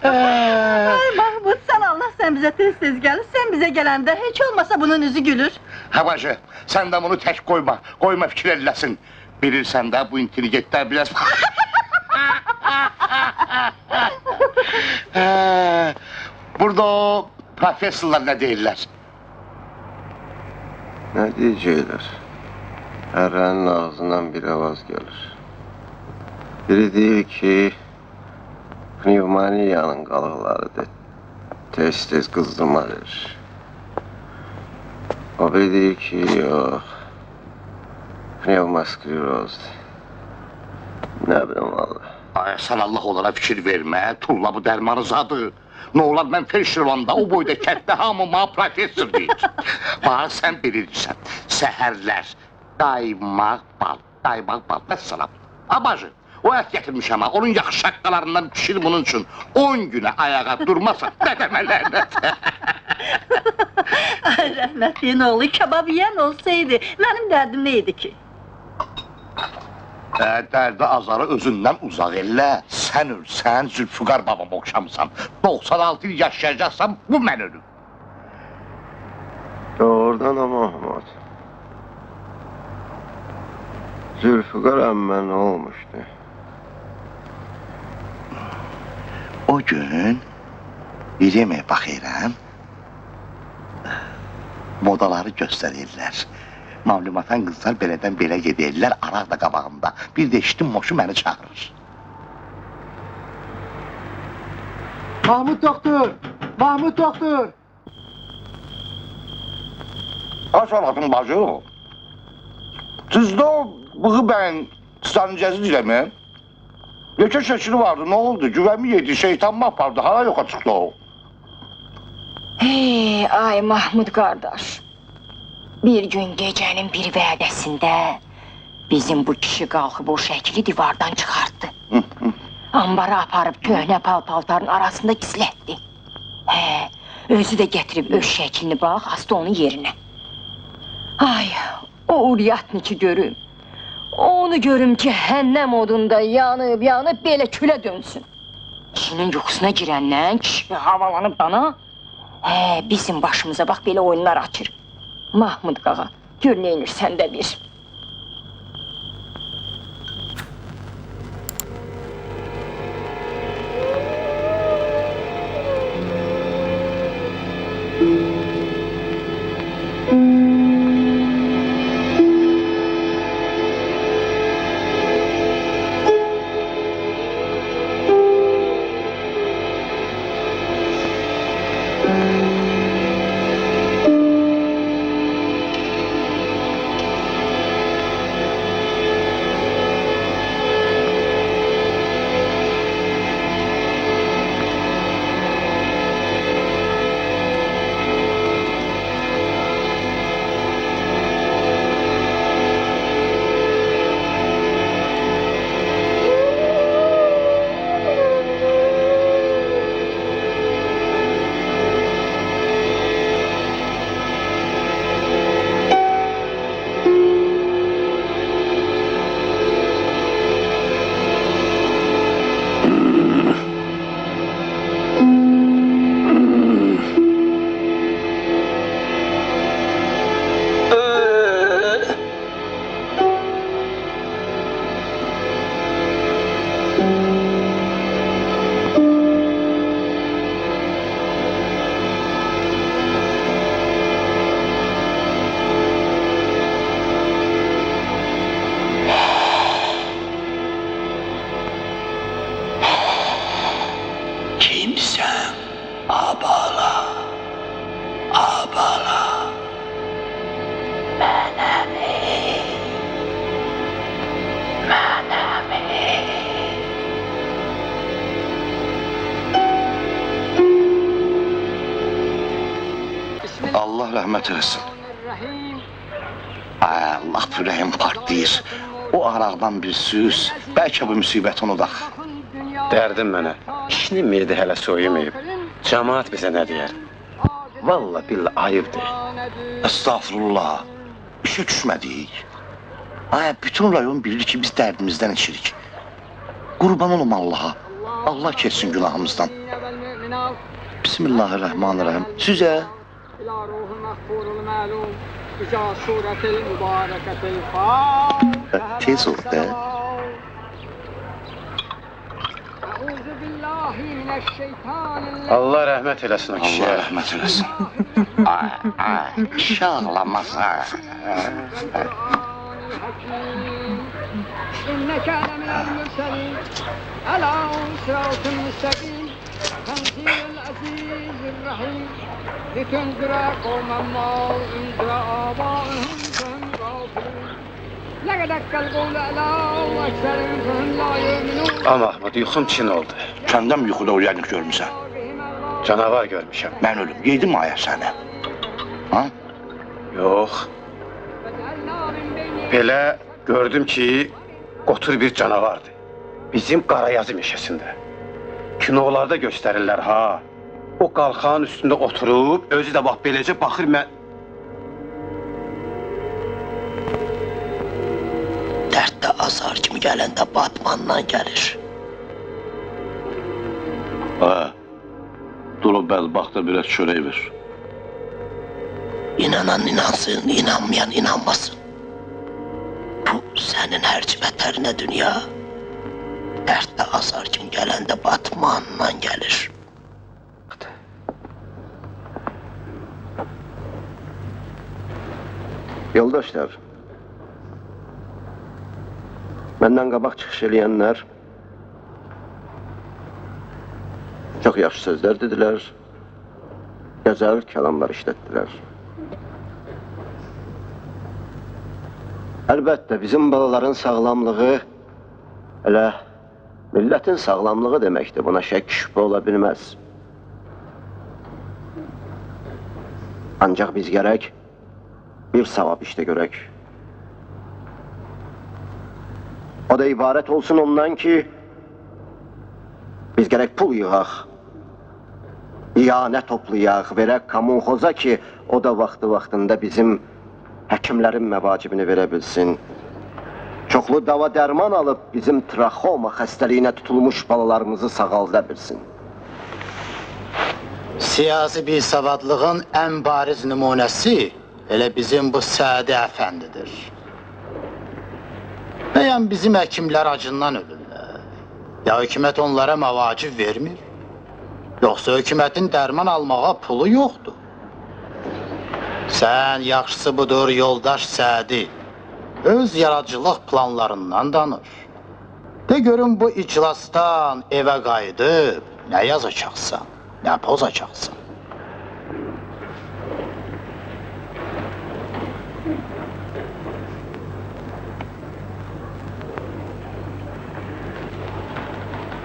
Ay Mahmud, sen Allah, sen bize tez gelir, sen bize gelende hiç olmasa bunun yüzü gülür. Ha bacı, sen de bunu tek koyma, koyma fikir elləsin. Bilirsən də bu inteligentlər biraz... Burada o professorlar ne deyirlər? Ne diyecekler? Errenin ağzından bir avaz gelir. Biri deyir ki, pnevmoniyanın qalıqlarıdır. Tez-tez qızdırma verir. O biri deyir ki, yox, pnevmosklerozdur. Ne bileyim valla. Ay, sən Allah onlara fikir vermə, tulla bu dərmanı zadı. Ne olar, mən felçer olanda o boyda kətdə hamı ma professor deyir. Bana sən bilirsən, səhərlər, qaymaq bal, məsəlam. Abacı, o ət getirmişəm ha, onun yaxşı şaqqalarından pişir bunun üçün. 10 günə ayağa durmasa, dədəmə lənət. Ay rəhmətliyin oğlu, kebab yiyen olsaydı, benim derdim neydi ki? Dərdi azarı özündən uzaq elə. Sən ölsən, Zülfüqar babam oxşamısan. 96 il yaşayacaqsan, bu mən ölüm. Doğrudan o Mahmud. Zülfüqar əmmə nə olmuşdu? O gün bir yemeğe baxıram, modaları göstərirlər. Mavlumatan qızlar belədən belə gedirlər, araq da qabağımda. Bir də işitdim, moşu məni çağırır. Mahmud doktor! Mahmud doktor! Aç alatın bacı. Sizdə o bığı bəyin stanicəsi deyiləm. Yekə şəkili vardı, nə oldu? Güvəmi yedi, şeytan mı apardı, hara yoxa çıxdı o? Hey, ay Mahmud qardaş. Bir gün gecenin bir vədəsində bizim bu kişi qalxıb o şəkili divardan çıxartdı. Ambara aparıb köhnə pal-paltarın arasında gizlətdi. Özü də getirib öz şəklini bax, astı onun yerinə. Ay, o Uryatniki görüm. Onu görüm ki, cəhənnəm odunda yanıb, belə külə dönsün. Kişinin yuxusuna girəndən kişi havalanıb dana, bizim başımıza bax, belə oyunlar açır. Mahmud qağa, gör neynirsən də bir. Allah rəhmət eləsin. Ay Allah, ürəyim partlayır. O araqdan bir süz, bəlkə bu müsibət unudaq. Dərdim mənə, kişinin meydi hələ soyumayıb. Cəmaat bizə nə deyər? Vallahi billah ayıbdır. Estağfurullah, işə düşmədik. Ay, bütün rayon bilir ki, biz dərdimizdən içirik. Qurban olum Allaha. Allah keçsin günahımızdan. Bismillahirrahmanirrahim. Sizə tez ol da. Allah rəhmət eləsin o Allah kişiyə. rəhmət eləsin. Ay, kişi ağlamaz ha. إنك لمن المرسلين على صراط مستقيم تنزيل العزيز الرحيم لتنذر قوما ما أنذر آبائهم فهم غافلون لقد القول على أكثرهم فهم لا يؤمنون Am Ahmad, yuxum çin oldu. Səndən yuxuda uyanıq görmüsən. Canavar görmüşəm. Mən ölüm. Yedim aya səni. Ha? Yox. Belə gördüm ki, otur bir canavardır. Bizim Qarayazı meşəsində. Kinolarda göstərirlər ha. O qalxanın üstündə oturub, özü də bax beləcə baxır mən. Dərddə azar kimi gələndə batmandan gəlir. Ha, durub bədbaxta biraz çörək ver. İnanan inansın, inanmayan inanmasın. Bu sənin hərcmətlərinə dünya. Dərddə azar kimi gələndə batmandan gəlir. Yoldaşlar, məndən qabaq çıxış eləyənlər çox yaxşı sözlər dedilər, gözəl kəlamlar işlətdilər. Əlbəttə, bizim balaların sağlamlığı elə millətin sağlamlığı deməkdir, buna şək şübhə ola bilməz. Ancaq biz gərək bir savab işdə görək. O da ibarət olsun ondan ki, biz gərək pul yığaq, iyanə toplayaq, verək kommunxoza ki, o da vaxtında bizim həkimlərin məvacibini verə bilsin. Çoxlu dava dərman alıb bizim traxoma xəstəliyinə tutulmuş balalarımızı sağalda bilsin. Siyasi bir savadlığın ən bariz nümunəsi elə bizim bu Sədi Əfəndidir. Bəyən bizim həkimlər acından ölürlər. Ya hökumət onlara məvacib vermir, yoxsa hökumətin dərman almağa pulu yoxdur. Sən yaxşısı budur yoldaş Sədi, öz yaradıcılıq planlarından danış. De görün bu iclasdan evə qayıdıb nə yazacaqsan, nə pozacaqsan.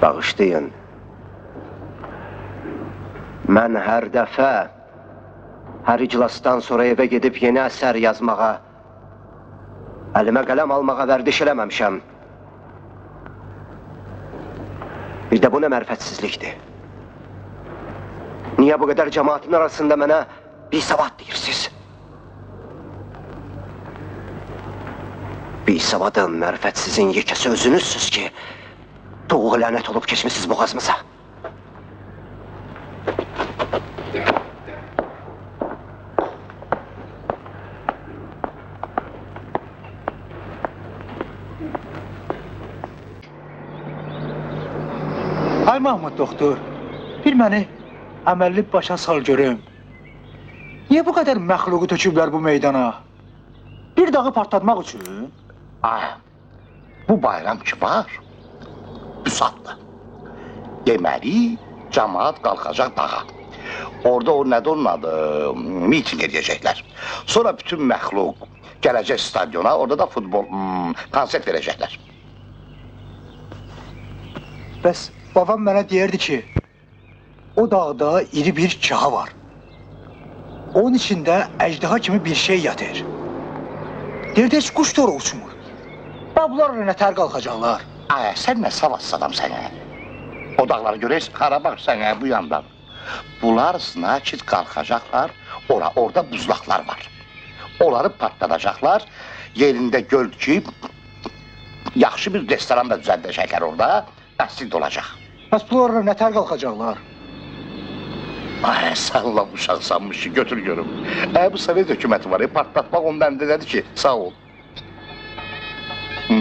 Bağışlayın. Mən hər dəfə, hər iclasdan sonra evə gedib yeni əsər yazmağa, əlimə qələm almağa vərdiş eləməmişəm. Bir də bu nə mərfətsizlikdir? Niyə bu qədər cəmaatın arasında mənə bir savad deyirsiniz? Bir savadın, mərfətsizin yekəsi özünüzsüz ki, doğu lənət olub keçmişsiniz boğazımıza. Ay Mahmud doktor, bir məni əməlli başa sal görüm. Niyə bu qədər məxluqu töküblər bu meydana? Bir dağı partlatmaq üçün? Ay, bu bayram ki var, büsatdır. Deməli, cəmaat qalxacaq dağa. Orada o nədir onun adı, miting edəcəklər. Sonra bütün məxluq gələcək stadiona, orada da futbol, konsert verəcəklər. Bəs babam mənə deyirdi ki, o dağda iri bir kaha var. Onun içində əjdaha kimi bir şey yatır. Deyirdi, heç quş toru uçmur. Bablar nətər qalxacaqlar? Ay, sən nə savadsız adam sənə? O dağları görək, Qarabağ sənə bu yandan. Bunlar snakit qalxacaqlar, orada buzlaqlar var. Onları patladacaqlar, yerində göl ki, yaxşı bir restoran da düzəldəcəklər orada. Bəsit olacaq. Bəs bunlarla nətər qalxacaqlar? Ay, sən laf uşaq sanmış ki, götür görüm. Bu Sovet hökuməti var, partlatmaq onun əmrindədir ki, sağ ol. Hı.